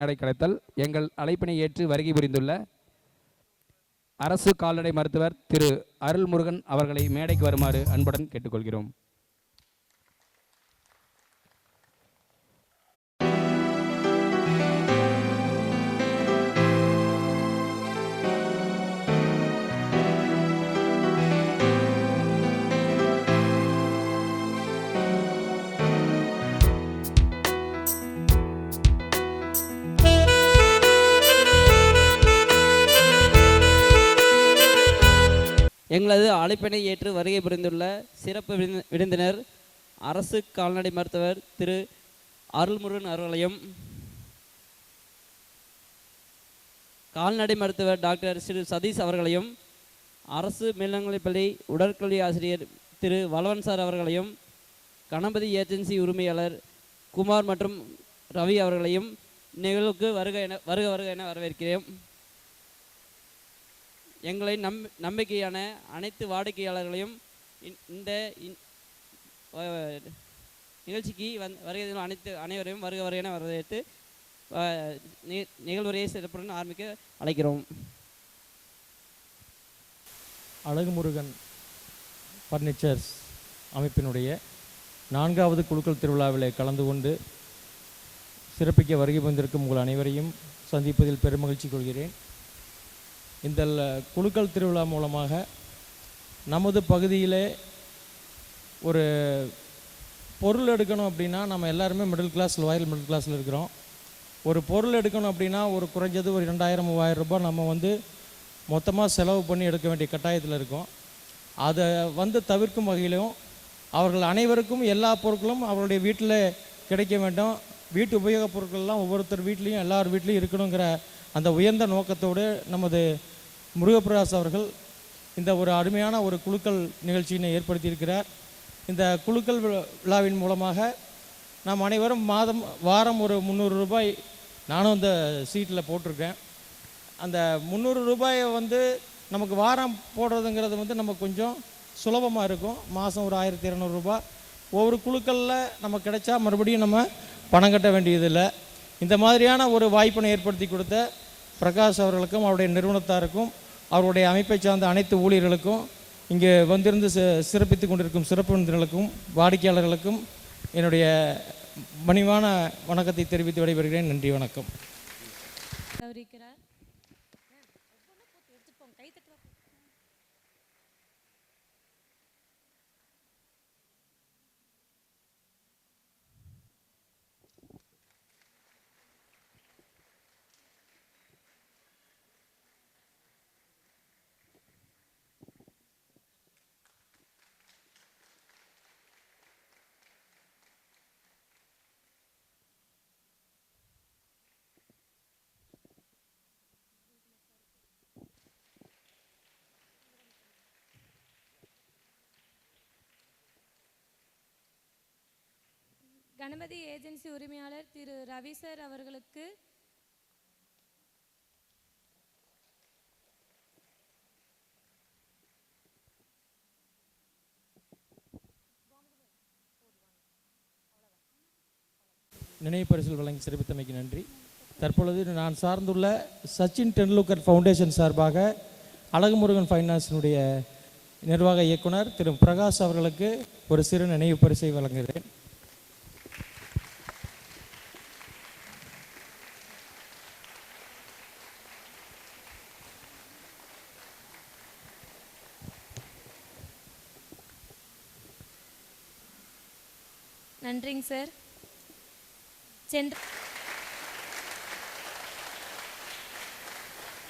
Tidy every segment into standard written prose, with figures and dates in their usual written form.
மேடை கிடைத்தல். எங்கள் அழைப்பினை ஏற்று வருகை புரிந்துள்ள அரசு கால்நடை மருத்துவர் திரு அருள்முருகன் அவர்களை மேடைக்கு வருமாறு அன்புடன் கேட்டுக்கொள்கிறோம். எங்களது அழைப்பினை ஏற்று வருகை புரிந்துள்ள சிறப்பு விருந்தினர் அரசு கால்நடை மருத்துவர் திரு அருள்முருகன் அவர்களையும், கால்நடை மருத்துவர் டாக்டர் திரு சதீஷ் அவர்களையும், அரசு மேல்நிலைப்பள்ளி உடற்கல்வி ஆசிரியர் திரு வளவன் சார் அவர்களையும், கணபதி ஏஜென்சி உரிமையாளர் குமார் மற்றும் ரவி அவர்களையும் நிகழ்வுக்கு வருக என வரவேற்கிறேன். எங்களை நம்பிக்கையான அனைத்து வாடிக்கையாளர்களையும் இந்த நிகழ்ச்சிக்கு வருகை அனைவரையும் வருக என வரவேற்று நிகழ்வுரையை சிறப்புடன் ஆரம்பிக்க அழைக்கிறோம். அழகுமுருகன் ஃபர்னிச்சர்ஸ் அமைப்பினுடைய 4வது குழுக்கள் திருவிழாவில் கலந்து கொண்டு சிறப்பிக்க வருகை வந்திருக்கும் உங்கள் அனைவரையும் சந்திப்பதில் பெருமகிழ்ச்சி கொள்கிறேன். இந்த குழுக்கள் திருவிழா மூலமாக நமது பகுதியிலே ஒரு பொருள் எடுக்கணும் அப்படின்னா, நம்ம எல்லாருமே ராயல் மிடில் கிளாஸில் இருக்கிறோம். ஒரு பொருள் எடுக்கணும் அப்படின்னா ஒரு குறைஞ்சது ஒரு 2000-3000 ரூபாய் நம்ம மொத்தமாக செலவு பண்ணி எடுக்க வேண்டிய கட்டாயத்தில் இருக்கோம். அதை தவிர்க்கும் வகையிலும் அவர்கள் அனைவருக்கும் எல்லா பொருட்களும் அவருடைய வீட்டில் கிடைக்க வேண்டும். வீட்டு உபயோகப் பொருட்கள்லாம் ஒவ்வொருத்தர் வீட்லேயும் எல்லார் வீட்லேயும் இருக்கணுங்கிற அந்த உயர்ந்த நோக்கத்தோடு நமது முருகப்பிரகாஷ் அவர்கள் இந்த ஒரு அருமையான ஒரு குழுக்கள் நிகழ்ச்சியினை ஏற்படுத்தியிருக்கிறார். இந்த குழுக்கள் விழாவின் மூலமாக நாம் அனைவரும் வாரம் ஒரு 300 ரூபாய், நானும் இந்த சீட்டில் போட்டிருக்கேன். அந்த 300 ரூபாயை நமக்கு வாரம் போடுறதுங்கிறது நமக்கு கொஞ்சம் சுலபமாக இருக்கும். மாதம் ஒரு 1200 ரூபாய் ஒவ்வொரு குழுக்களில் நமக்கு கிடைச்சா மறுபடியும் நம்ம பணம் கட்ட வேண்டியதில்லை. இந்த மாதிரியான ஒரு வாய்ப்பினை ஏற்படுத்தி கொடுத்த பிரகாஷ் அவர்களுக்கும் அவருடைய நிறுவனத்தாருக்கும் அவருடைய அமைப்பை சார்ந்த அனைத்து ஊழியர்களுக்கும் இங்கே வந்திருந்து சிறப்பித்து கொண்டிருக்கும் சிறப்பு விருந்தினர்களுக்கும் வாடிக்கையாளர்களுக்கும் என்னுடைய பணிவான வணக்கத்தை தெரிவித்து விடைபெறுகிறேன். நன்றி, வணக்கம். கணபதி ஏஜென்சி உரிமையாளர் திரு ரவி சார் அவர்களுக்கு நினைவு பரிசில் வழங்கி சிறப்பித்தமைக்கு நன்றி. தற்பொழுது நான் சார்ந்துள்ள சச்சின் டெண்டுல்கர் ஃபவுண்டேஷன் சார்பாக அழகுமுருகன் ஃபைனான்ஸினுடைய நிர்வாக இயக்குனர் திரு பிரகாஷ் அவர்களுக்கு ஒரு சிறு நினைவு பரிசை வழங்குகிறேன். நன்றிங்க சார்.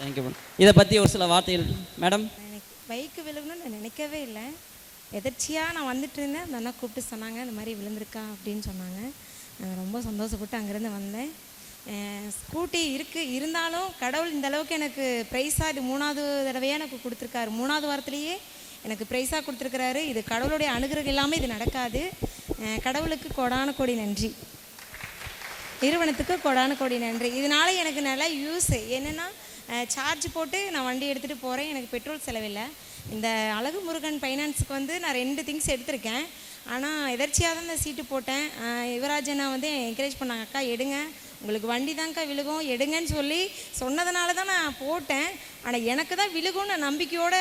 Thank you madam. இதை பற்றி ஒரு சில வார்த்தைகள் மேடம். எனக்கு பைக்கு விழுகணும்னு நான் நினைக்கவே இல்லை. எதர்ச்சியாக நான் வந்துட்டு இருந்தேன். அந்த அண்ணா கூப்பிட்டு சொன்னாங்க, இந்த மாதிரி விழுந்திருக்கா அப்படின்னு சொன்னாங்க. ரொம்ப சந்தோஷப்பட்டு அங்கேருந்து வந்தேன். ஸ்கூட்டி இருந்தாலும் கடவுள் இந்த அளவுக்கு எனக்கு ப்ரைஸாக இது 3வது தடவையாக எனக்கு கொடுத்துருக்காரு. 3வது வாரத்துலேயே எனக்கு ப்ரைஸாக கொடுத்துருக்கிறாரு. இது கடவுளுடைய அனுகிரகம் இல்லாமல் இது நடக்காது. கடவுளுக்கு கோடான கோடி நன்றி, நிறுவனத்துக்கு கோடான கோடி நன்றி. இதனால் எனக்கு நல்லா யூஸ் என்னென்னா, சார்ஜ் போட்டு நான் வண்டி எடுத்துகிட்டு போகிறேன், எனக்கு பெட்ரோல் செலவில்லை. இந்த அழகுமுருகன் ஃபைனான்ஸுக்கு நான் 2 திங்ஸ் எடுத்திருக்கேன். ஆனால் எதர்ச்சியாக தான் இந்த சீட்டு போட்டேன். யுவராஜனா வந்து என்கரேஜ் பண்ணாங்க, அக்கா எடுங்க, உங்களுக்கு வண்டி தான்க்கா விழுகும், எடுங்கன்னு சொல்லி சொன்னதுனால தான் நான் போட்டேன். ஆனால் எனக்கு தான் விழுகும்னு நம்பிக்கையோடு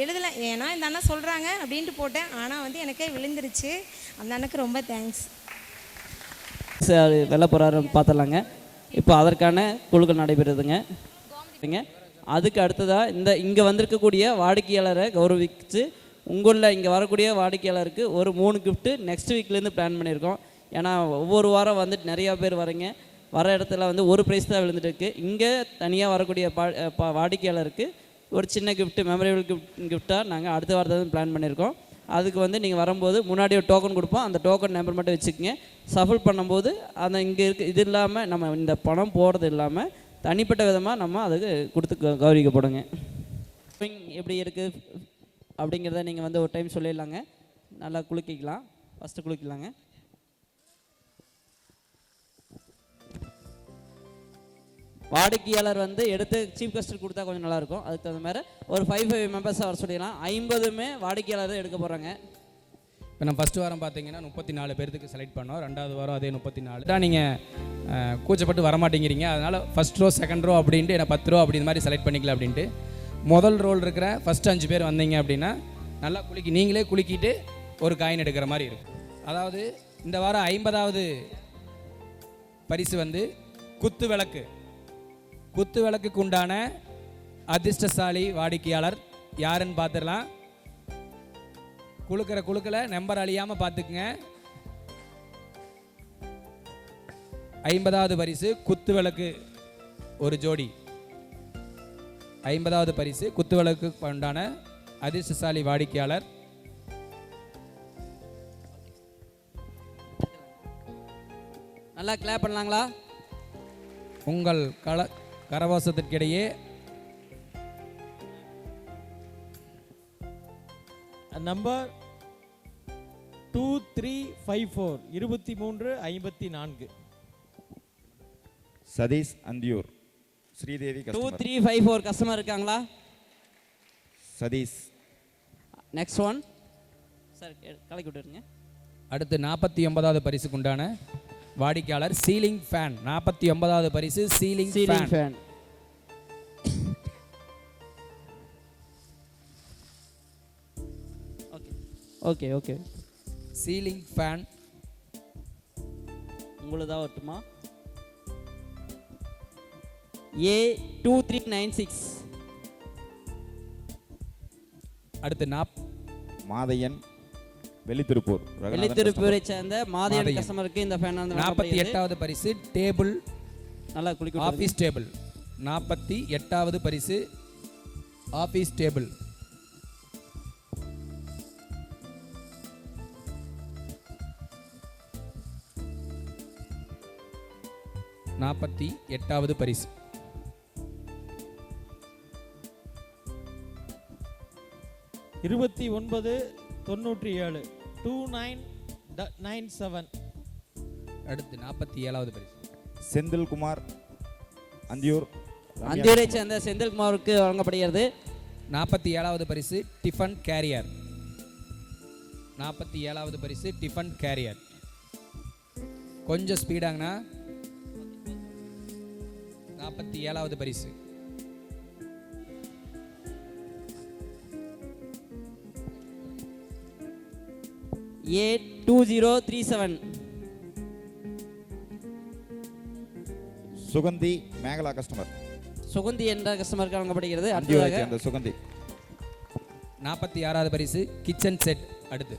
எழுதலை. ஏன்னா இந்த அண்ணா சொல்கிறாங்க அப்படின்ட்டு போட்டேன். ஆனால் வந்து எனக்கே விழுந்துருச்சு. அந்த அண்ணனுக்கு ரொம்ப தேங்க்ஸ். சார் வெள்ள போகிறாரு பார்த்துடலாங்க. இப்போ அதற்கான குழுக்கள் நடைபெறுதுங்க. அதுக்கு அடுத்ததாக இங்கே வந்திருக்கக்கூடிய வாடிக்கையாளரை கௌரவிச்சு உங்களில் இங்கே வரக்கூடிய வாடிக்கையாளருக்கு ஒரு 3 கிஃப்ட்டு நெக்ஸ்ட் வீக்லேருந்து பிளான் பண்ணியிருக்கோம். ஏன்னா ஒவ்வொரு வாரம் வந்துட்டு நிறையா பேர் வரீங்க, வர இடத்துல வந்து ஒரு ப்ரைஸ் தான் விழுந்துட்டு இருக்குது. இங்கே தனியாக வரக்கூடிய வாடிக்கையாளருக்கு ஒரு சின்ன கிஃப்ட்டு, மெமரபிள் கிஃப்ட்டாக நாங்கள் அடுத்த வாரத்தை பிளான் பண்ணியிருக்கோம். அதுக்கு வந்து நீங்கள் வரும்போது முன்னாடி ஒரு டோக்கன் கொடுப்போம், அந்த டோக்கன் நம்பர் மட்டும் வச்சுக்கோங்க. ஷஃபிள் பண்ணும்போது அந்த இங்கே இது இல்லாமல் நம்ம இந்த பணம் போகிறது இல்லாமல் தனிப்பட்ட விதமாக நம்ம அதுக்கு கொடுத்து கௌரவிக்கப்படுங்க. எப்படி இருக்குது அப்படிங்கிறத நீங்கள் வந்து ஒரு டைம் சொல்லிடலாங்க. நல்லா குளிக்கலாம், ஃபஸ்ட்டு குளிக்கலாங்க. வாடிக்கையாளர் வந்து எடுத்து சீஃப் கெஸ்ட் கொடுத்தா கொஞ்சம் நல்லாயிருக்கும். அதுக்கு தகுந்த மாதிரி ஒரு 5 மெம்பர்ஸாக வர சொல்லிடலாம். 50மே வாடிக்கையாளர் தான் எடுக்க போகிறாங்க. இப்போ நம்ம ஃபஸ்ட்டு வாரம் பார்த்தீங்கன்னா 34 பேர்த்துக்கு செலக்ட் பண்ணோம். 2வது வாரம் அதே 34 தான். நீங்கள் கூச்சப்பட்டு வரமாட்டேங்கிறீங்க, அதனால் ஃபஸ்ட் ரோ செகண்ட் ரோ அப்படின்ட்டு என்ன 10 ரோ அப்படி இந்த மாதிரி செலக்ட் பண்ணிக்கலாம் அப்படின்ட்டு. முதல் ரோல் இருக்கிற ஃபஸ்ட்டு 5 பேர் வந்தீங்க அப்படின்னா நல்லா நீங்களே குலுக்கிட்டு ஒரு காயின் எடுக்கிற மாதிரி இருக்கும். அதாவது இந்த வாரம் 50வது பரிசு வந்து குத்து விளக்கு. குத்து விளக்குக்கு உண்டான அதிர்ஷ்டசாலி வாடிக்கையாளர் யாருன்னு பார்த்துடலாம். குழுக்களை நம்பர் அழியாமல் பார்த்துக்குங்க. 50வது பரிசு குத்து விளக்கு ஒரு ஜோடி. 50வது பரிசு குத்து விளக்கு உண்டான அதிர்ஷ்டசாலி வாடிக்கையாளர் நல்லா கிளாப் பண்ணலாங்களா? உங்கள் கரவாசத்திற்கிடையே நம்பர் 2354 2354 சதீஷ் அந்தியூர் ஸ்ரீதேவி 2354 கஸ்டமர் இருக்காங்களா? சதீஷ். நெக்ஸ்ட் ஒன் சார் கலக்கி விட்டுருங்க. அடுத்து 49வது பரிசுக்கு உண்டான வாடிக்கையாளர் சீலிங் ஃபேன். 49வது பரிசு ceiling fan. Okay okay ceiling fan உங்களுதா வரட்டுமா? A2396. அடுத்து மாதையன் வெளித்திருப்பூரை சேர்ந்த மாதையன் கஸ்டமருக்கு இந்த ஃபேன் 48வது பரிசு டேபிள். நல்லா குளிக்க ஆஃபீஸ் டேபிள். 48வது பரிசு ஆஃபீஸ் டேபிள். வது பரிசு. இருபத்தி 2997 2997. அடுத்து 47வது பரிசு செந்தில்குமார் அந்தியூரை சேர்ந்த செந்தில்குமாருக்கு வழங்கப்படுகிறது. 47வது பரிசு டிஃபன் கேரியர். 47வது பரிசு டிஃபன் கேரியர். கொஞ்சம் ஸ்பீடாங்கண்ணா. 47வது பரிசு A2037 சுகந்தி மேகலா கஸ்டமர். சுகந்தி என்ற கஸ்டமருக்கு வழங்கப்படுகிறது. அடுத்ததாக சுகந்தி. 46வது பரிசு கிச்சன் செட். அடுத்து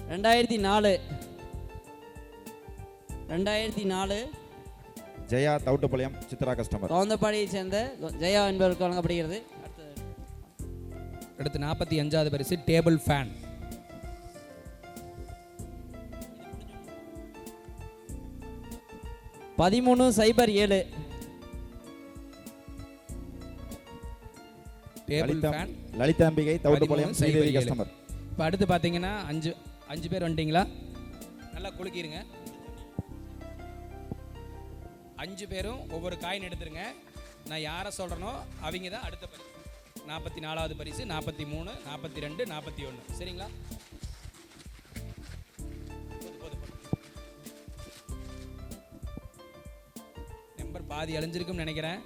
2004 ஜெயா தவுட்டுப்பாளையம் சித்ரா கஸ்டமர். கவுந்தப்பாடியை சேர்ந்த ஜெயா என்பவருக்கு வழங்கப்படுகிறது. அடுத்து 45வது பரிசு table fan. $1307 table fan Lalithambigai Thavuttupalayam Sridevi customer. இப்போ அடுத்து பார்த்தீங்கன்னா 5 பேர் வந்துட்டீங்களா? நல்லா குலுக்கிடுங்க. 5 பேரும் ஒவ்வொரு காயின் எடுத்துருங்க. நான் யாரை சொல்கிறேனோ அவங்க தான் அடுத்த பரிசு. 44வது பரிசு 43, 42, 41. சரிங்களா? நம்பர் பாதி அழிஞ்சிருக்கும்னு நினைக்கிறேன்.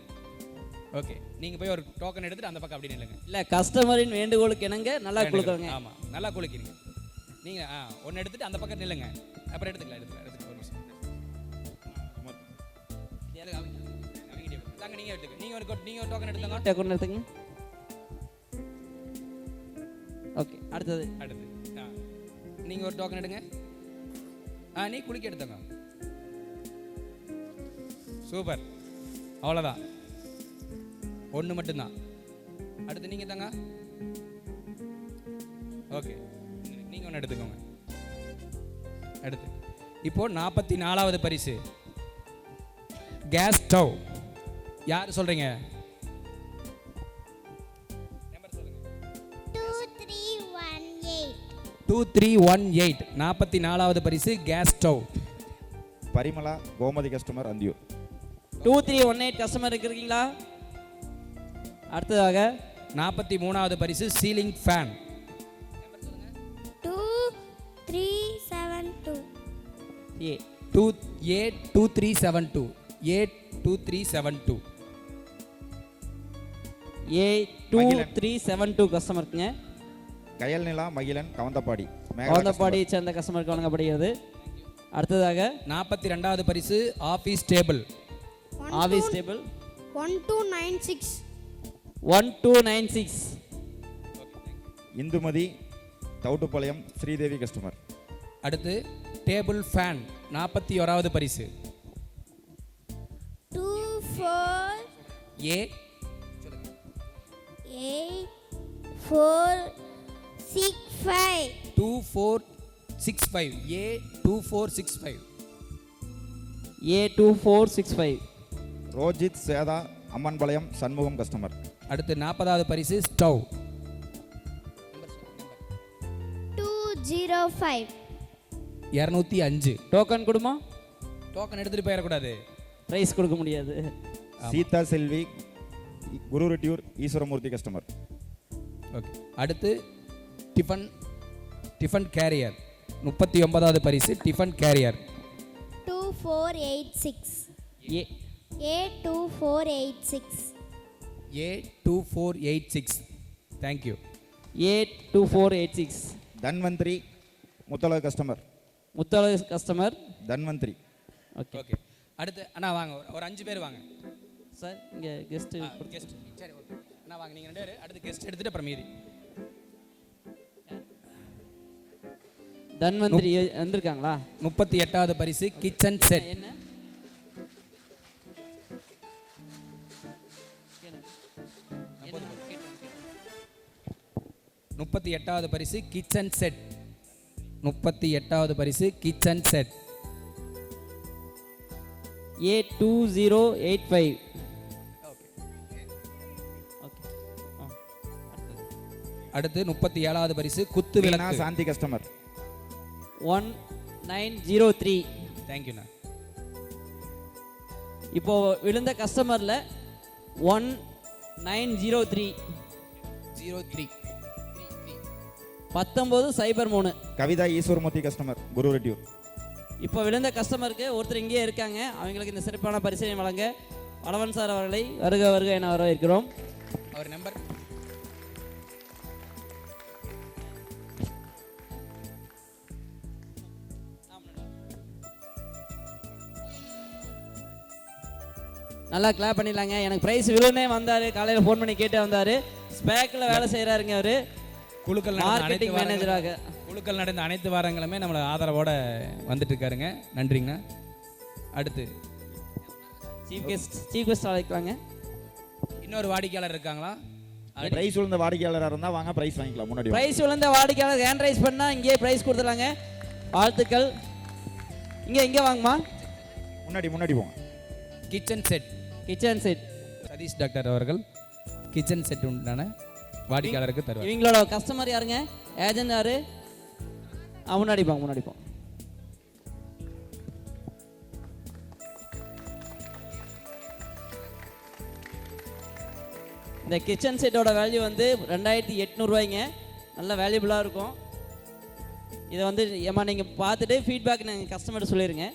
ஓகே, நீங்கள் போய் ஒரு டோக்கன் எடுத்துட்டு அந்த பக்கம் அப்படி நில்லுங்க. இல்லை, கஸ்டமரின் வேண்டுகோளுக்கு இணங்க நல்லா கொடுக்குறோங்க. ஆமாம், நல்லா குளிக்கிறீங்க நீங்கள். ஒன்று எடுத்துட்டு அந்த பக்கம் நில்லுங்க. அப்புறம் எடுத்துக்கலாம் ஒரு நிமிஷம். தாங்க, நீங்கள் எடுத்துக்க. நீங்கள் ஒரு டோக்கன் எடுத்துங்க. டோக்கன் எடுத்துங்க. ஓகே, அடுத்தது நீங்கள் ஒரு டோக்கன் எடுங்க. நீ குளிக்க எடுத்துங்க. சூப்பர், அவ்வளோதான், ஒன்று மட்டும்தான். அடுத்து நீங்கள் தாங்க. ஓகே, நீங்கள் ஒன்று எடுத்துக்கோங்க. அடுத்து இப்போது 44வது பரிசு கேஸ் ஸ்டவ். யார் சொல்கிறீங்க? நம்பர் சொல்லுங்க. 2318. 44வது பரிசு gas stove. Parimala Gomathi customer Anthiyur. 2318 customer இருக்கீங்களா? அடுத்ததாக 43வது பரிசு ceiling fan. 2372. A 2372. A2372. A2372 கஸ்டமருக்குங்க. கயல்நிலா மகிழன் கவந்தப்பாடி. கவுந்தப்பாடியை சேர்ந்த கஸ்டமருக்கு வழங்கப்படுகிறது. அடுத்ததாக 42வது பரிசு office table. Office table 1296. 1296. Indumathi Thavuttupalayam Sridevi customer. அடுத்து டேபிள் ஃபேன் 41வது பரிசு 2485. A 2465. A2465. A2465. Rojith Setha Ammanpalayam Shanmugam customer. அடுத்து 40வது பரிசு ஸ்டவ் 205. 205. டோக்கன் கொடுமா? டோக்கன் எடுத்துகிட்டு போயிடக்கூடாது, ப்ரைஸ் கொடுக்க முடியாது. சீதா செல்வி குருரெட்டியூர் ஈஸ்வரமூர்த்தி கஸ்டமர். ஓகே, அடுத்து டிஃபன் கேரியர் 39வது பரிசு tiffin carrier 2486. A A2486. A2486. Thank you. A2486. Dhanvanthri Muthalaga customer. Muthazhagu customer Dhanvanthri. Okay okay, அடுத்து அண்ணா வாங்க, ஒரு 5 பேர் வாங்க. சார், இங்கே கெஸ்ட்டு கெஸ்ட். சரி, ஓகே அண்ணா வாங்க, நீங்கள் 2 பேர். அடுத்து கெஸ்ட் எடுத்துட்டு அப்புறம் மீதி. தன்வந்திரி வந்திருக்காங்களா? 38வது பரிசு கிச்சன் செட். என்ன 38வது பரிசு கிச்சன் செட். 38வது பரிசு கிச்சன் செட் A2085. அடுத்து 37வது பரிசு குத்து மீனா விளக்கு சாந்தி கஸ்டமர். 1903. தேங்க்யூண்ணா. இப்போ விழுந்த கஸ்டமர்ல 1903 03 1903. கவிதா ஈஸ்வரமூர்த்தி கஸ்டமர் குருரெட்டியூர். இப்போ விழுந்த கஸ்டமருக்கு ஒருத்தர் இங்கே இருக்காங்க. அவங்களுக்கு இந்த சிறப்பான பரிசனை வழங்க வளவன் சார் அவர்களை வருக வருக என வரவேற்கிறோம். அவர் நம்பர் நல்லா கிளாப் பண்ணிடலாங்க. எனக்கு ப்ரைஸ் விழுந்தே வந்தார், காலையில் ஃபோன் பண்ணி கேட்டே வந்தார். ஸ்பேக்கில் வேலை செய்கிறாருங்க அவர், குழுக்கள் மார்க்கெட்டிங் மேனேஜராக. குழுக்கள் நடந்த அனைத்து வாரங்களுமே நம்மளை ஆதரவோட வந்துட்டு இருக்காருங்க. நன்றிங்கண்ணா. அடுத்து சீஃப் கெஸ்ட் அழைக்கலாங்க. இன்னொரு வாடிக்கையாளர் இருக்காங்களா? பிரைஸ் விழுந்த வாடிக்கையாளராக இருந்தால் வாங்க பிரைஸ் வாங்கிக்கலாம். முன்னாடி ப்ரைஸ் விழுந்த வாடிக்கையாளர் ஹேண்ட் ரைஸ் பண்ணால் இங்கேயே ப்ரைஸ் கொடுத்துடலாங்க. வாழ்த்துக்கள். இங்கே வாங்கம்மா, முன்னாடி போங்க. கிச்சன் செட் சதீஷ் டாக்டர் அவர்கள் கிச்சன் செட் உண்டான வாடிக்கையாளருக்கு தருவார். இவங்களோட கஸ்டமர் யாருங்க? ஏஜென்ட் யாரு? முன்னாடி போங்க. இந்த கிச்சன் செட்டோட வேல்யூ வந்து 2800 ரூபாய்ங்க. நல்ல வேல்யூபுளாக இருக்கும். இதை வந்து ஏமா நீங்கள் பார்த்துட்டு ஃபீட்பேக் நாங்கள் கஸ்டமர்கிட்ட சொல்லிடுங்க.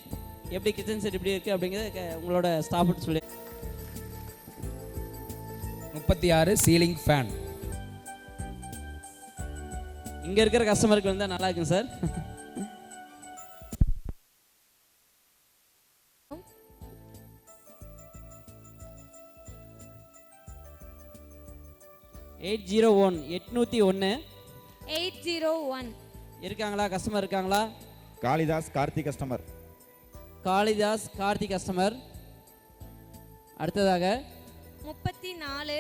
எப்படி கிச்சன் செட் எப்படி இருக்குது அப்படிங்கிறத உங்களோட ஸ்டாஃப்கிட்ட சொல்லி. 36 சீலிங் ஃபேன். இங்கே இருக்கிற கஸ்டமருக்கு வந்தால் நல்லா இருக்குங்க சார். (801) 801 இருக்காங்களா? கஸ்டமர் இருக்காங்களா? காளிதாஸ் கார்த்தி கஸ்டமர். காளிதாஸ் கார்த்தி கஸ்டமர். அடுத்ததாக 34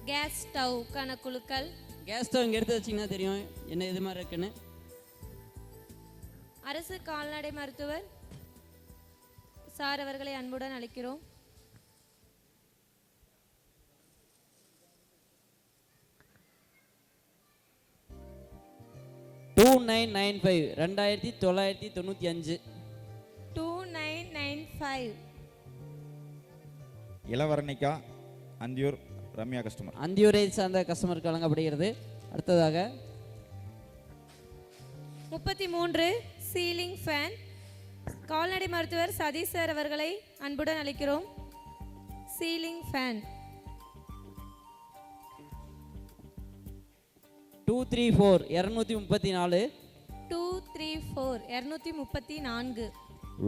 கேஸ் ஸ்டவ்க்கான குழுக்கள். கேஸ் ஸ்டவ் இங்கே எடுத்து வச்சிங்கன்னா தெரியும் என்ன இது மாதிரி இருக்குன்னு. அரசு கால்நடை மருத்துவர் சார் அவர்களை அன்புடன் அழைக்கிறோம். (2995) 2995. 2995 இளவரணிகா அந்தியூர் ரம்யா கஸ்டமர். அந்தியூரை சார்ந்த கஸ்டமருக்கு வழங்கப்படுகிறது. அடுத்ததாக 33 சீலிங் ஃபேன் கால்நடை மருத்துவர் சதீஷ் சார் அவர்களை அன்புடன் அழைக்கிறோம். Ceiling fan 234 234. 234 234.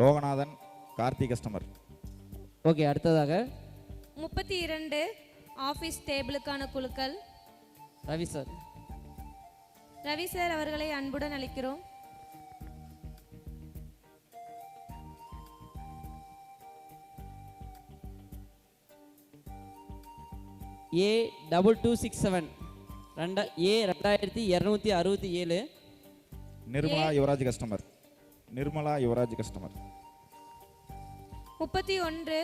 Loganathan Karthi customer. Okay. அடுத்ததாக 32 ஆஃபீஸ் டேபிளுக்கான குழுக்கள். ரவி சார். ரவி சார் அவர்களை அன்புடன் அழைக்கிறோம். (A2267) (A2267) Nirmala Yuvaraj customer. Nirmala Yuvaraj customer. 31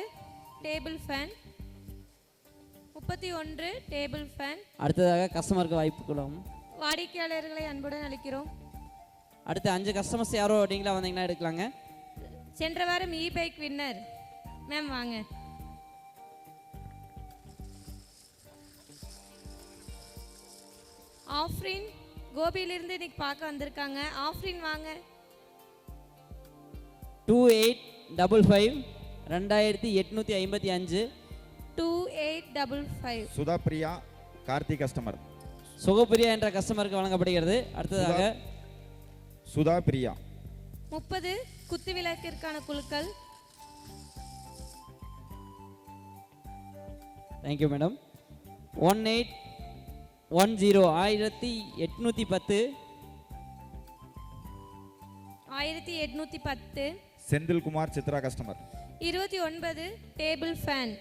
table fan. 31 table fan. அடுத்ததாக கஸ்டமருக்கு வாய்ப்பு கொடுக்கும். வாடிக்கையாளர்களை அன்புடன் அழைக்கிறோம். அடுத்து 5 கஸ்டமர்ஸ் யாரோ நீங்களா வந்தீங்கன்னா எடுக்கலாங்க. சென்ற வாரம் இ பைக் வின்னர் மேம் வாங்க. ஆஃப்ரின் கோபியிலிருந்து இன்னைக்கு பார்க்க வந்திருக்காங்க. ஆஃப்ரின் வாங்க. 2855 (2855). 2855. சுதா பிரியா கார்த்தி கஸ்டமர். சுகப்பிரியா என்ற கஸ்டமருக்கு வழங்கப்படுகிறது. அடுத்ததாக சுதா பிரியா 30 குத்து விளக்கிற்கான குழுக்கள். Thank you madam. 1810 1810. 1810. Senthilkumar Chitra customer. 29 table fan.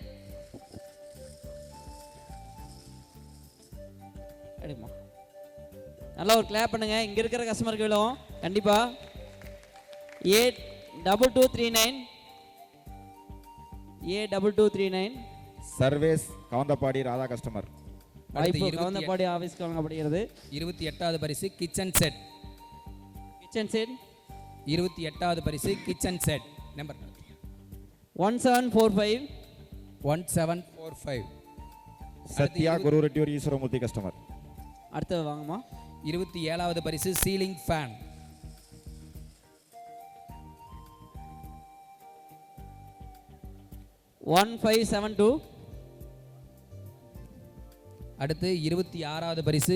அடிமா நல்லா ஒரு கிளாப் பண்ணுங்க. இங்க இருக்கிற கஸ்டமருக்கு விழுவும் கண்டிப்பா. 82239. 82239. சர்வேஸ் கவுந்தப்பாடி ராதா கஸ்டமர். வாய்ப்பு கவுந்தப்பாடி ஆஃபீஸ்க்கு வழங்கப்படுகிறது. 28வது பரிசு கிச்சன் செட். கிச்சன் செட் 28வது பரிசு kitchen set. Number 1745. 1745. Sathya Gurureddiyur Eswaramoorthy customer. அடுத்து வாங்கம்மா. 27வது பரிசு சீலிங் ஃபேன். 1572. அடுத்து 26வது பரிசு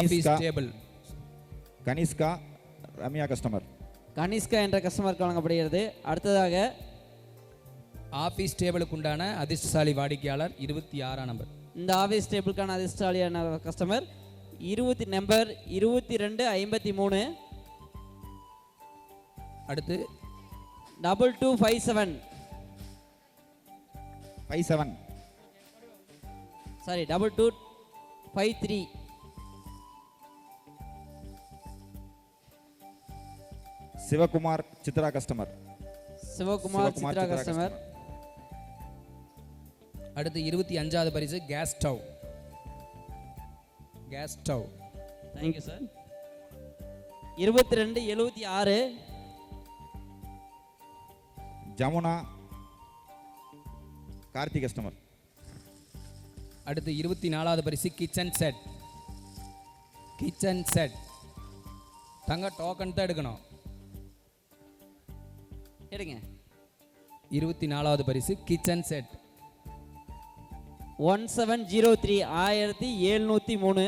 office table. Kanishka Ramya customer. Kanishka என்ற கஸ்டமருக்கு வழங்கப்படுகிறது. அடுத்ததாக ஆபீஸ் டேபிளுக்கு உண்டான அதிர்ஷ்டசாலி வாடிக்கையாளர் 26ஆம் நம்பர். இந்த ஆஃபீஸ் டேபிளுக்கான அதிர்ஷ்டசாலியான கஸ்டமர் நம்பர் 2253. அடுத்து 2257. 57. Sorry 2253. Sivakumar Chitra customer. Sivakumar Chitra customer. அடுத்து 25வது பரிசு gas stove. Gas stove. Thank you sir. 2276. Jamuna Karthi customer. அடுத்து 24வது பரிசு கிச்சன் செட். கிச்சன் செட் தங்க டோக்கன் தான் எடுக்கணும். எடுங்க. 24வது பரிசு kitchen set. 1703 1703.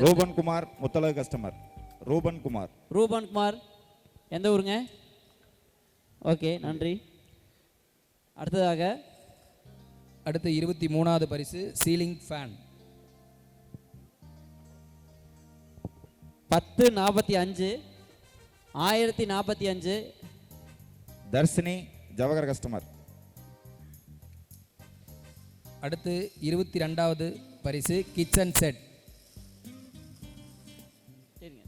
Ruban Kumar Muthalagu customer. Ruban Kumar. Ruban Kumar எந்த ஊருங்க? ஓகே, நன்றி. அடுத்ததாக அடுத்து 23வது பரிசு ceiling fan. 1045 1045. Dharshini Jawahar customer. அடுத்து 22வது பரிசு கிச்சன் செட். சரிங்க.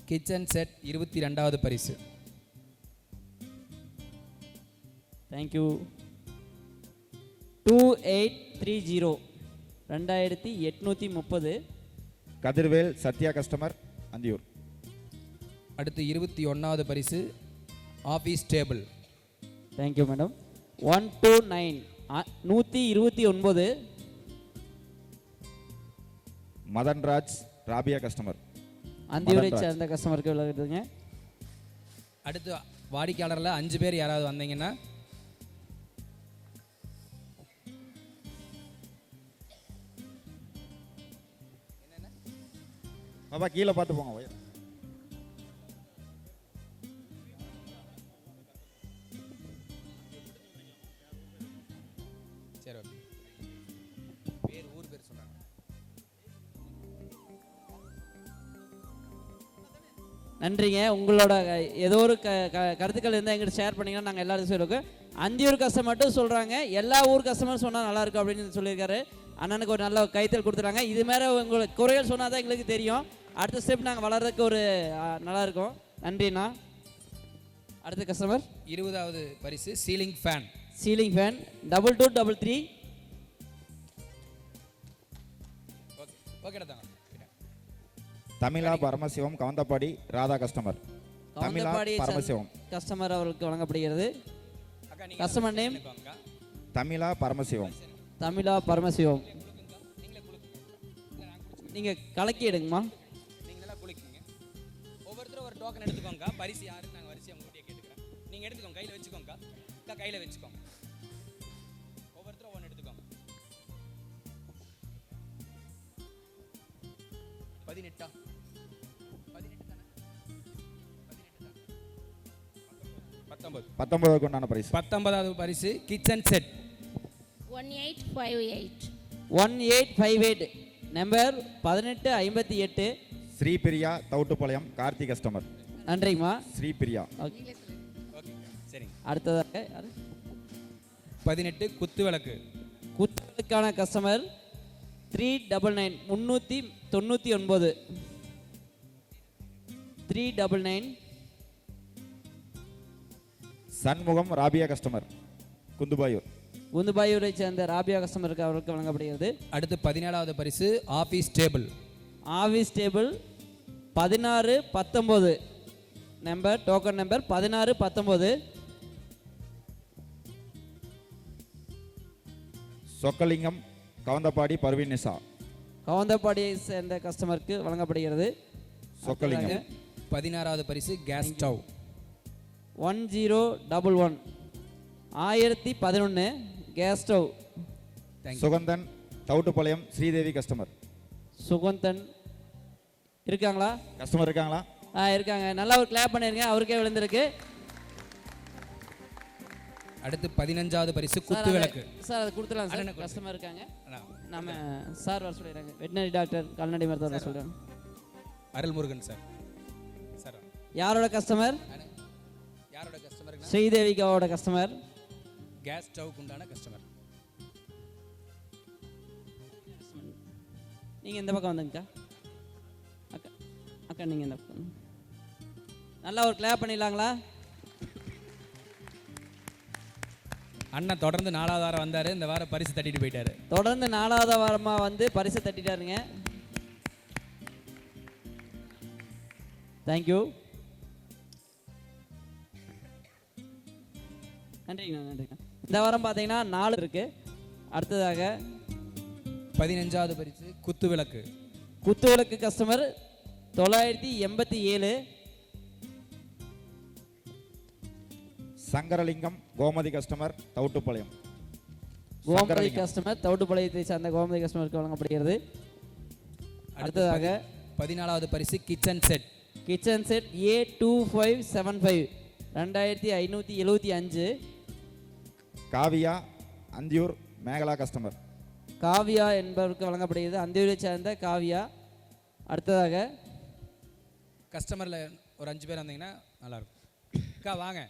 கிச்சன் செட் 22வது பரிசு. தேங்க்யூ. 2830 2830. கதிர்வேல் சத்யா கஸ்டமர் அந்தியூர். அடுத்து 21வது பரிசு office table. Thank you madam. 129 129. Madhanraj Rabiya customer. அந்தியூரை மதன்ராஜ். சேர்ந்த கஸ்டமருக்கு விளக்குதுங்க. அடுத்து வாடிக்கையாளரில் 5 பேர் யாராவது வந்தீங்கன்னா பாப்பா கீழே பார்த்து போங்க. சரி ஓகே. பேர் ஊர் பேர் சொன்னாங்க. நன்றிங்க. உங்களோட ஏதோ ஒரு கருத்துக்கள் இருந்தால் எங்கிட்ட ஷேர் பண்ணிங்கன்னா நாங்கள் எல்லாரும் சொல்லியிருக்கோம். அந்தியூர் கஸ்டமர் மட்டும் சொல்கிறாங்க, எல்லா ஊர் கஸ்டமர் சொன்னால் நல்லாயிருக்கும் அப்படின்னு சொல்லியிருக்காரு. அண்ணனுக்கு ஒரு நல்ல கைத்தல் கொடுத்துறாங்க. இது மாதிரி உங்களுக்கு குறைகள் சொன்னால் தான் எங்களுக்கு தெரியும். அடுத்த ஸ்டெப் நாங்கள் வளர்றதுக்கு ஒரு நல்லாயிருக்கும். நன்றிண்ணா. அடுத்த கஸ்டமர் 20வது பரிசு ceiling fan. Ceiling fan 2233. Okay ஓகேடா தாங்க. தமிழா பரமசிவம் கவந்தப்பாடி ராதா கஸ்டமர். தமிழா பரமசிவம் கஸ்டமர் அவர்களுக்கு வழங்கப்படுகிறது. அக்கா நீங்க கஸ்டமர் நேம் தமிழா பரமசிவம். தமிழா பரமசிவம். நீங்கள் கலக்கி எடுங்கம்மா. நீங்களா குளிக்குங்க. ஒவ்வொருத்தரும் ஒரு டோக்கன் எடுத்துக்கோங்க. பரிசு யாருன்னு நாங்கள் வரிசையாக முன்னாடியே கேட்டுக்கிறேன். நீங்கள் எடுத்துக்கோங்க, கையில் வச்சுக்கோங்க. அக்கா கையில் வச்சுக்கோங்க. ஒவ்வொருத்தரும் ஒன்று எடுத்துக்கோங்க. 18 19க்கு உண்டான பரிசு. 19வது பரிசு kitchen set. 1858. 1858 number 1858. Sripriya Thavuttupalayam Karthi customer. நன்றிங்கம்மா. ஸ்ரீபிரியா. ஓகே சரிங்க. அடுத்ததாக யாரு? 18 குத்து விளக்கு. குத்துக்கான கஸ்டமர் 399 399. 399. சண்முகம் ராபியா கஸ்டமர் குந்துபாயூர். குந்துபாயூரை சேர்ந்த ராபியா கஸ்டமருக்கு அவருக்கு வழங்கப்படுகிறது. அடுத்து 17வது பரிசு office table. Office table 1619 number token number 1619. Chokkalingam Kavandapadi Parveen Nisa. கவுந்தப்பாடியை சேர்ந்த கஸ்டமருக்கு வழங்கப்படுகிறது. சொக்கலிங்கம். 16வது பரிசு gas stove. 1011 1011 gas stove. Suganthan Thavuttupalayam Sridevi customer. Suganthan இருக்காங்களா? கஸ்டமர் இருக்காங்களா? இருக்காங்க. நல்லா ஒரு கிளாப் பண்ணிருங்க. அவருக்கே விழுந்திருக்கு. அடுத்து 15வது பரிசு குத்து விளக்கு. சார் அது கொடுத்துலாம் சார். கஸ்டமர் இருக்காங்க. நம்ம சார் வர சொல்லிடுறாங்க. வெட்டினரி டாக்டர் கால்நடை மருத்துவர் வர சொல்கிறாங்க. அருள்முருகன் சார். சார் யாரோட கஸ்டமர்? யாரோட கஸ்டமர்? ஸ்ரீதேவிகாவோட கஸ்டமர். கேஸ் ஸ்டவ்க்கு உண்டான கஸ்டமர். நீங்கள் இந்த பக்கம் வந்துங்கக்கா. அக்கா அக்கா நீங்கள் இந்த பக்கம். நல்லா ஒரு கிளாப் பண்ணிடலாங்களா? அண்ணன் தொடர்ந்து 4வது வாரம் வந்தார். இந்த வாரம் பரிசு தட்டிட்டு போயிட்டாரு. தொடர்ந்து 4வது வாரமாக வந்து பரிசு தட்டிட்டாருங்க. தேங்க்யூ. நன்றிங்கண்ணா நன்றிங்கண்ணா. இந்த வாரம் பார்த்தீங்கன்னா 4 இருக்குது. அடுத்ததாக 15வது பரிசு குத்துவிளக்கு. குத்துவிளக்கு customer 987. Sankaralingam Gomathi customer Thavuttupalayam. Gomathi Sankaralingam. Customer தவிட்டுப்பாளையத்தை சார்ந்த கோமதி கஸ்டமருக்கு வழங்கப்படுகிறது. அடுத்ததாக 14வது பரிசு kitchen set. Kitchen set A2575 2575. Kaviya Anthiyur Megala customer. Kaviya என்பவருக்கு வழங்கப்படுகிறது. அந்தியூரை சேர்ந்த காவியா. அடுத்ததாக கஸ்டமரில் ஒரு 5 பேர் வந்தீங்கன்னா நல்லாயிருக்கும். அக்கா வாங்க.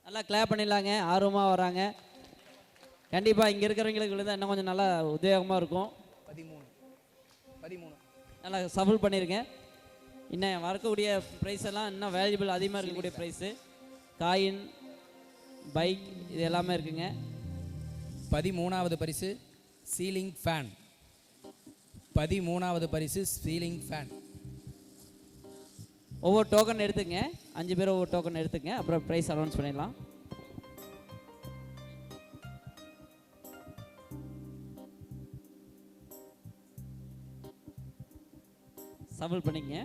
நல்லா கிளாப் பண்ணிடலாங்க. ஆர்வமாக வராங்க. கண்டிப்பாக இங்கே இருக்கிறவங்களுக்கு விழுந்தா இன்னும் கொஞ்சம் நல்லா உத்வேகமாக இருக்கும். 13 நல்லா சஃபல் பண்ணியிருக்கேன். இன்னும் வரக்கூடிய ப்ரைஸ் எல்லாம் இன்னும் வேல்யூபிள் அதிகமாக இருக்கக்கூடிய ப்ரைஸு. காயின், பைக் இது எல்லாமே இருக்குங்க. 13வது பரிசு சீலிங் ஃபேன். 13வது பரிசு சீலிங் ஃபேன். ஒவ்வொரு டோக்கன் எடுத்துங்க. 5 பேர் ஒவ்வொரு டோக்கன் எடுத்துங்க. அப்புறம் ப்ரைஸ் அனௌன்ஸ் பண்ணிடலாம். சஃபல் பண்ணிக்கங்க.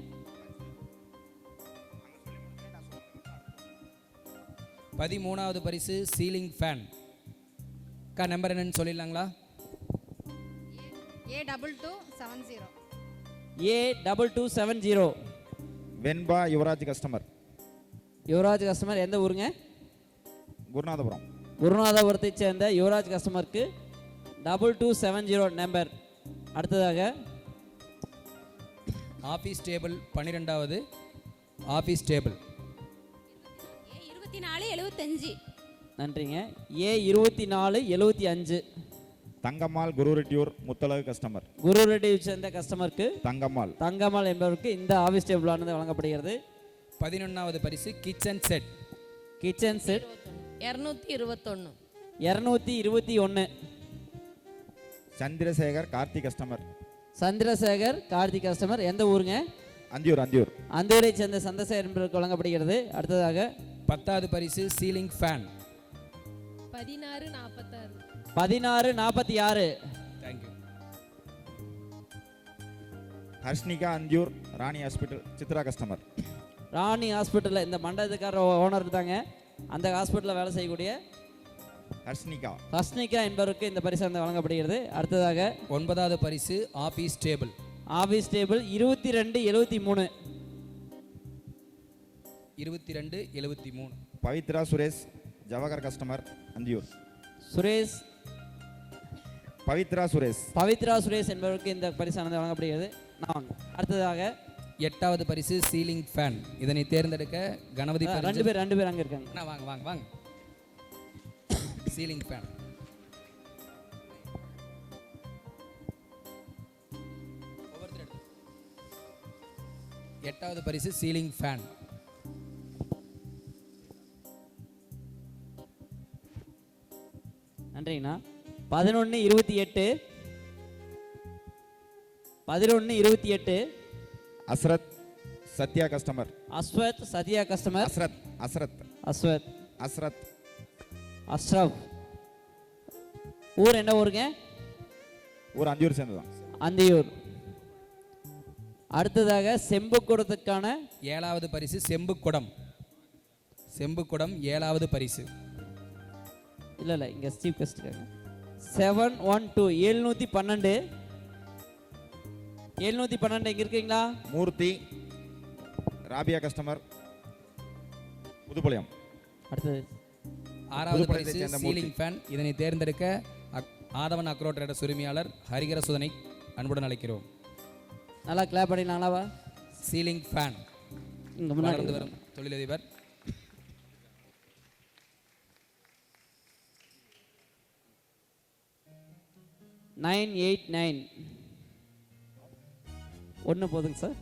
13வது பரிசு சீலிங் ஃபேன். அக்கா நம்பர் என்னன்னு சொல்லிடலாங்களா? A2270. A2270. வெண்பா யுவராஜ் கஸ்டமர். யுவராஜ் கஸ்டமர் எந்த ஊருங்க? குருநாதபுரம். குருநாதபுரத்தை சேர்ந்த யுவராஜ் கஸ்டமருக்கு 2270 நம்பர். அடுத்ததாக ஆஃபீஸ் டேபிள் 12வது ஆஃபீஸ் டேபிள். A2475. நன்றிங்க. A2475. தங்கம்மாள் குருரெட்டியூர் முத்தழகு கஸ்டமர். குரு ரெட்டி சேர்ந்த கஸ்டமருக்கு தங்கம்மாள். தங்கம்மாள் என்பவருக்கு இந்த ஆஃபீஸ் டேபிளானது வழங்கப்படுகிறது. 11வது பரிசு kitchen set. Kitchen set 221. 221. Chandrasekar Karthi customer. Chandrasekar Karthik customer எந்த ஊருங்க? அந்தியூர். அந்தியூர். அந்தூரை சேர்ந்த சந்திரசேகர் என்பவருக்கு வழங்கப்படுகிறது. அடுத்ததாக 10வது பரிசு சீலிங் ஃபேன். 1646. 1646. தேங்க்யூ. ஹர்ஷ்னிகா அந்தியூர் ராணி ஹாஸ்பிட்டல் சித்ரா கஸ்டமர். ராணி ஹாஸ்பிட்டலில் இந்த மண்டபத்துக்கார ஓனர் தாங்க. அந்த ஹாஸ்பிட்டலில் வேலை செய்யக்கூடிய ஹர்ஷ்னிகா. ஹஸ்னிகா என்பவருக்கு இந்த பரிசு வந்து வழங்கப்படுகிறது. அடுத்ததாக 9வது பரிசு office table. Office table 2273. 2273. Pavithra Suresh Jawahar customer Anthiyur. Suresh Pavithra Suresh. Pavithra Suresh என்பவருக்கு இந்த பரிசானது வழங்கப்படுகிறது. நான் அடுத்ததாக 8வது பரிசு சீலிங் ஃபேன். இதனை தேர்ந்தெடுக்க கணபதி ரெண்டு பேர் அங்கே இருக்காங்க. அண்ணா வாங்க வாங்க வாங்க. Ceiling fan. ஒவ்வொருத்தர் 8வது பரிசு சீலிங் ஃபேன். நன்றிங்கண்ணா. 1128. 1128. அஸ்ரத் சத்யா கஸ்டமர். அஸ்வத் சத்யா கஸ்டமர். அஸ்ரத் அஸ்ரத் அஸ்வத் அஸ்ரத். அஸ்ரப். ஊர் என்ன ஊருங்க? ஒரு அந்தியூர் சேர்ந்ததான். அந்தியூர். அடுத்ததாக செம்புக்குடத்துக்கான 7வது பரிசு செம்புக்குடம். செம்புக்குடம் 7வது பரிசு. இல்லை இங்கே சீஃப் கெஸ்ட்டுக்காங்க 712. 712. 712 இங்கே இருக்கீங்களா? மூர்த்தி ராபியா கஸ்டமர் புதுப்பாளையம். அடுத்தது 6வது பரிசு சீலிங் ஃபேன். இதனை தேர்ந்தெடுக்க ஆதவன் அக்ரோ ட்ரேடர்ஸ் உரிமையாளர் ஹரிகர சுதனை அன்புடன் அழைக்கிறோம். நல்லா கிளாப் பண்ணிடலாங்களா? சீலிங் ஃபேன் இங்கே வளர்ந்து முன்னாடி வரும் தொழிலதிபர். நைன் 89. ஒன்று போதுங்க சார்.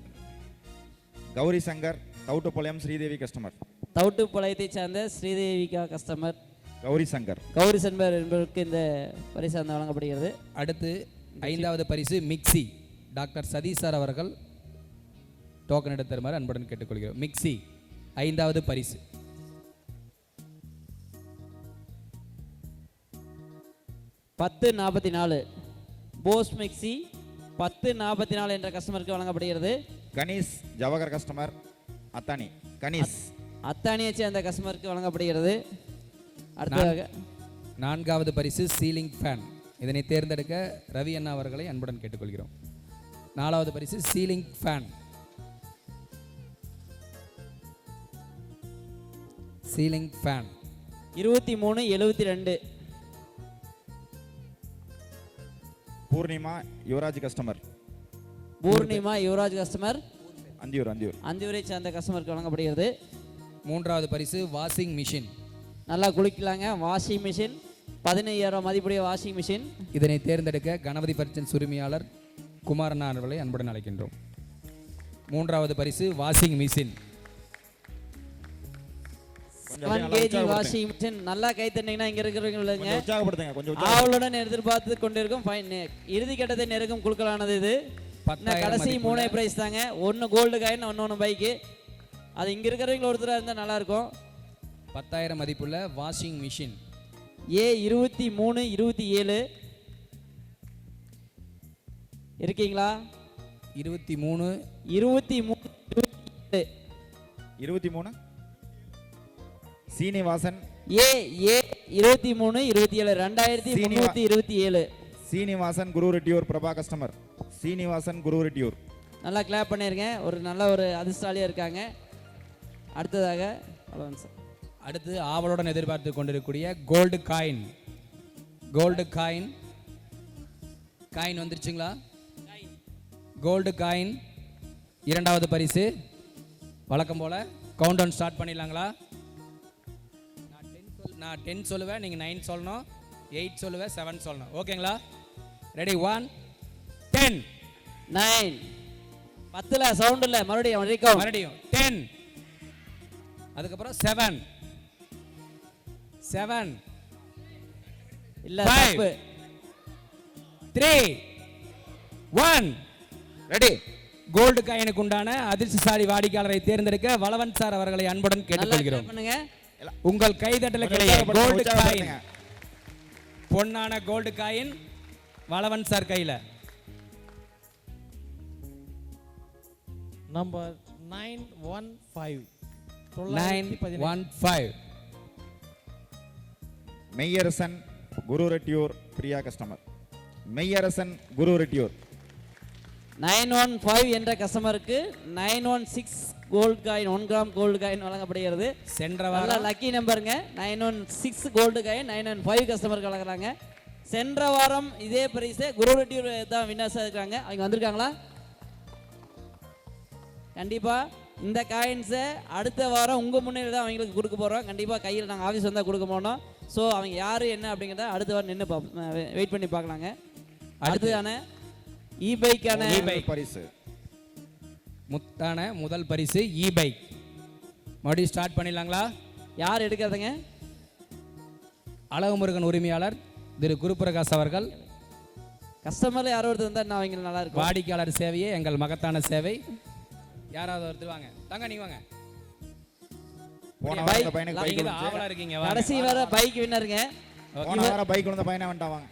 கௌரி சங்கர் தவுட்டுப்பாளையம் ஸ்ரீதேவி கஸ்டமர். தவுட்டுப்பாளையத்தை சேர்ந்த ஸ்ரீதேவிகா கஸ்டமர் கௌரி சங்கர். கௌரி சங்கர் என்பவருக்கு இந்த பரிசு வந்து வழங்கப்படுகிறது. அடுத்து 5வது பரிசு மிக்சி. டாக்டர் சதீஷ் சார் அவர்கள் டோக்கன் எடுத்து தருமாறு அன்புடன் கேட்டுக்கொள்கிறோம். மிக்சி 5வது பரிசு. 1044 போஸ் மிக்ஸி 1044 என்ற கஸ்டமருக்கு வழங்கப்படுகிறது. கணேஷ் ஜவஹர் கஸ்டமர் அத்தானி கணேஷ் அத்தானியை சேர்ந்த கஸ்டமருக்கு வழங்கப்படுகிறது. அடுத்ததாக 4வது பரிசு சீலிங் ஃபேன். இதனை தேர்ந்தெடுக்க ரவி அண்ணா அவர்களை அன்புடன் கேட்டுக்கொள்கிறோம். 4வது பரிசு ceiling fan. Ceiling fan 2372 Poornima Yuvaraj customer Poornima Yuvaraj customer Anthiyur அந்தியூரை சேர்ந்த கஸ்டமருக்கு வழங்கப்படுகிறது. 3வது பரிசு வாஷிங் மிஷின். நல்லா குளிக்கலாங்க. வாஷிங் மிஷின் 15000 மதிப்புடைய வாஷிங் மிஷின். இதனை தேர்ந்தெடுக்க கணபதி பர்ச்சன்ஸ் உரிமையாளர் குமாரண்ணா அவர்களை அன்புடன் அழைக்கின்றோம். 3வது பரிசு washing machine. 7 kg washing machine. நல்லா கை தட்டிங்கன்னா இங்க இருக்கிறவங்க உற்சாகப்படுத்துங்க கொஞ்சம் ஆவலுடன் எதிர்பார்த்து கொண்டிருக்கும் இறுதி கட்டத்தை நெருக்கும் குழுக்களானது இது. கடைசி 3 பிரைஸ் தாங்க. 1 கோல்டு காயின், 1 பைக்கு. அது இங்க இருக்கிறவங்க ஒருத்தரா இருந்தா நல்லா இருக்கும். 10,000 மதிப்புள்ள வாஷிங் மிஷின். A2327 இருக்கீங்களா? 23 சீனிவாசன் A2327 2327 சீனிவாசன் குரு ரெட்டியூர் பிரபா கஸ்டமர் சீனிவாசன் குரு ரெட்டியூர். நல்லா கிளாப் பண்ணிருங்க. நல்ல ஒரு அதிர்ஷ்டாலியா இருக்காங்க. அடுத்ததாக அடுத்து ஆவலுடன் எதிர்பார்த்து கொண்டிருக்கக்கூடிய கோல்டு காயின். கோல்டு காயின் வந்துருச்சுங்களா? கோல்டு காயின் 2வது பரிசு. வழக்கம் போல கவுண்ட் டவுன் ஸ்டார்ட் பண்ணிடலாங்களா? நான் 10 சொல்லுவேன், நீங்கள் 9 சொல்லணும், 8 சொல்லுவேன், 7 சொல்லணும். ஓகேங்களா? ரெடி? 1 10 9 10ல சவுண்ட் இல்லை. மறுபடியும் 10 அதுக்கப்புறம் 7 இல்ல 5 3 1 ரெடி. கோல்டு காயினுக்கு உண்டான அதிர்ஷ்டசாலி வாடிக்கையாளரை தேர்ந்தெடுக்க வளவன் சார் அவர்களை அன்புடன் கேட்டுக்கொள்கிறோம். உங்கள் கைதட்டலுக்கிடையே கோல்டு காயின், பொன்னான கோல்டு காயின் வளவன் சார் கையில. Number 915 Meyyarasan Guru Rettiyur Priya customer Meyyarasan Guru Rettiyur. 915 என்ற கஸ்டமருக்கு 916 gold coin 1 gram gold coin வழங்கப்படுகிறது. சென்ற வாரம் லக்கி நம்பருங்க. 916 கோல்டு காயின் 915 கஸ்டமருக்கு வழங்குறாங்க. சென்ற வாரம் இதே பரிசு குரு ரெட்டியூர் தான் வின்னர்ஸாக இருக்காங்க. அவங்க வந்திருக்காங்களா? கண்டிப்பா இந்த காயின்ஸை அடுத்த வாரம் உங்க முன்னாடி தான் அவங்களுக்கு கொடுக்க போறோம். கண்டிப்பா கையில் நாங்கள் ஆஃபீஸ் வந்தால் கொடுக்க போனோம். ஸோ அவங்க யாரு என்ன அப்படிங்கிறத அடுத்த வாரம் நின்று வெயிட் பண்ணி பார்க்கலாங்க. அடுத்ததான இ-பைக்கான பரிசு முத்தான முதல் பரிசு இ-பைக். மறுபடியும் ஸ்டார்ட் பண்ணிடலாங்களா? யார் எடுக்கிறதுங்க? அழகுமுருகன் உரிமையாளர் திரு குருபிரகாஷ் அவர்கள். கஸ்டமர்ல யாரோ ஒருத்தர் இருந்தால் அவங்க நல்லா இருக்கும். வாடிக்கையாளர் சேவையே எங்கள் மகத்தான சேவை. யாராவது ஒருத்தர் வாங்க. தங்க நீங்க வாங்க. ஆவலா இருக்கீங்க. கடைசி வர பைக் வின்னருங்க. போன வாரம் பைக் வந்த பையனா வந்துட்டான் வாங்க.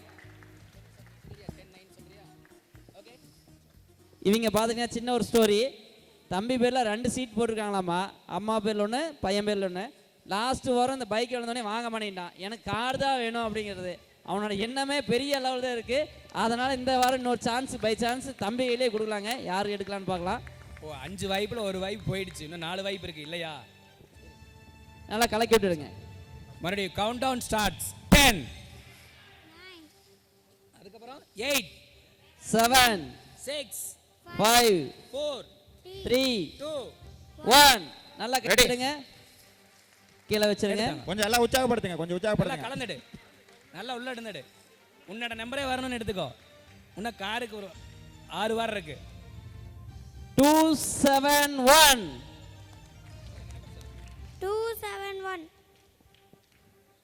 இவங்க பார்த்தீங்கன்னா சின்ன ஒரு ஸ்டோரி. தம்பி பேரில் 2 சீட் போட்டிருக்காங்களாம்மா. அம்மா பேரில் 1, பையன் பேரில் 1. லாஸ்ட் வாரம் இந்த பைக் வந்தோடனே வாங்க மாட்டேன்ட்டான். எனக்கு கார் தான் வேணும் அப்படிங்கிறது அவனோட எண்ணமே பெரிய லெவல் தான் இருக்குது. அதனால் இந்த வாரம் இன்னொரு சான்ஸ் பை சான்ஸ் தம்பி கையிலே கொடுக்கலாங்க. யார் எடுக்கலான்னு பார்க்கலாம். 5 வாய்ப்பில் 1 வாய்ப்பு போயிடுச்சு. இன்னும் 4 வாய்ப்பு இருக்குது இல்லையா? நல்லா கலக்கி விட்டுடுங்க. மறுபடியும் கவுண்ட் டவுன் ஸ்டார்ட்ஸ். 10 அதுக்கப்புறம் 8 7 6 5 4 3 2 1 நல்லா கட்டிடுங்க. கீழே வச்சிருங்க. கொஞ்சம் எல்லாம் உற்சாகப்படுத்துங்க. கொஞ்சம் உற்சாகப்படுத்துங்க. கலந்துடு. நல்லா உள்ள எடுந்துடு. உன்னோட நம்பரே வரணும்னு எடுத்துக்கோ. உன்ன காருக்கு ஒரு 6 வாரம் இருக்கு. 271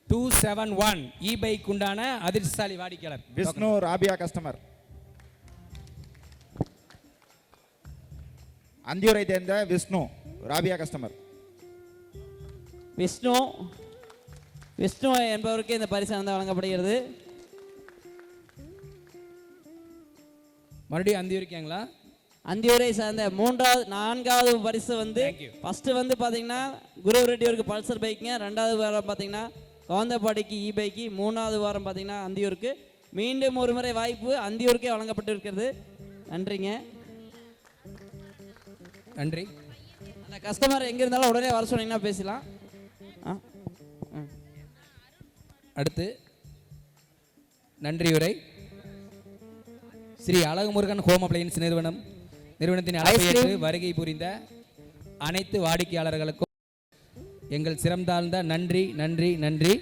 271 இ-பைக் உண்டான அதிர்ஷ்டசாலி வாடிக்கையாளர் விஷ்ணு ராபியா கஸ்டமர். அந்தியூரை சேர்ந்த விஷ்ணு ராபியா கஸ்டமர். விஷ்ணு என்பவருக்கு இந்த பரிசு வழங்கப்படுகிறது. மறுபடியும் அந்தியூருக்கீங்களா? அந்தியூரை சார்ந்த நான்காவது பரிசு வந்து ஃபஸ்ட்டு வந்து பார்த்தீங்கன்னா குரு ரெட்டியூருக்கு பல்சர் பைக்குங்க, 2வது வாரம் பார்த்தீங்கன்னா கவுந்தப்பாடிக்கு பைக்கு, 3வது வாரம் பார்த்தீங்கன்னா அந்தியூருக்கு. மீண்டும் ஒரு முறை வாய்ப்பு அந்தியூருக்கே வழங்கப்பட்டு இருக்கிறது. நன்றிங்க. நன்றி. அந்த கஸ்டமர் எங்கே இருந்தாலும் உடனே வர சொன்னீங்கன்னா பேசலாம். அடுத்து நன்றியுரை ஸ்ரீ அழகுமுருகன் ஹோம் அப்ளையன்ஸ் நிறுவனத்தின் அழைப்பை ஏற்று வருகை புரிந்த அனைத்து வாடிக்கையாளர்களுக்கும் எங்கள் சிரம் தாழ்ந்த நன்றி நன்றி நன்றி.